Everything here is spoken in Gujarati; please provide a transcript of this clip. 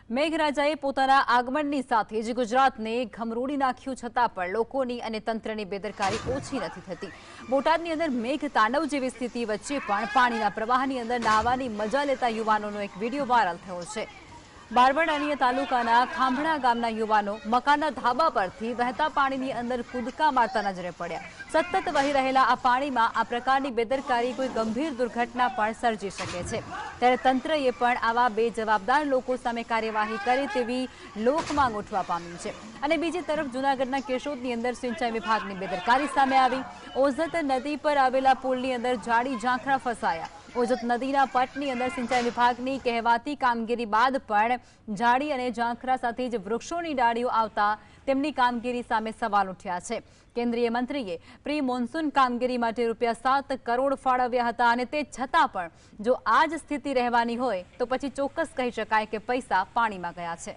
મેઘરાજાએ પોતાના આગમનની સાથે જ ગુજરાતને ઘમરોડી નાખ્યું છતાં પણ લોકોની અને તંત્રની બેદરકારી ઓછી નથી થતી। બોટાદની અંદર મેઘ તાંડવ જેવી સ્થિતિ વચ્ચે પણ પાણીના પ્રવાહની અંદર નાહવાની મજા લેતા યુવાનોનો એક વિડીયો વાયરલ થયો છે। બારવણાની તાલુકાના ખાંભણા ગામના યુવાનો મકાનના ધાબા પરથી વહેતા પાણીની અંદર કૂદકા મારતા નજરે પડ્યા। સતત વહી રહેલા આ પાણીમાં આ પ્રકારની બેદરકારી કોઈ ગંભીર દુર્ઘટના પણ સર્જી શકે છે। ત્યારે તંત્રએ પણ આવા બેજવાબદાર લોકો સામે કાર્યવાહી કરે તેવી લોકમાંગ ઉઠવા પામી છે। અને બીજી તરફ જૂનાગઢના કેશોદની અંદર સિંચાઈ વિભાગની બેદરકારી સામે આવી। ઓઝત નદી પર આવેલા પુલની અંદર જાડી ઝાંખરા ફસાયા। ઓઝત નદીના પટની અંદર સિંચાઈ વિભાગની કહેવાતી કામગીરી બાદ પણ જાડી અને ઝાંખરા સાથે જ વૃક્ષોની ડાળીઓ આવતા તેમની કામગીરી સામે સવાલ ઉઠ્યા છે। કેન્દ્રીય મંત્રીએ પ્રી મોન્સૂન કામગીરી માટે ₹7 કરોડ ફાળવ્યા હતા અને તે છતાં પણ જો આ જ સ્થિતિ રહેવાની હોય તો પછી ચોક્કસ કહી શકાય કે પૈસા પાણીમાં ગયા છે।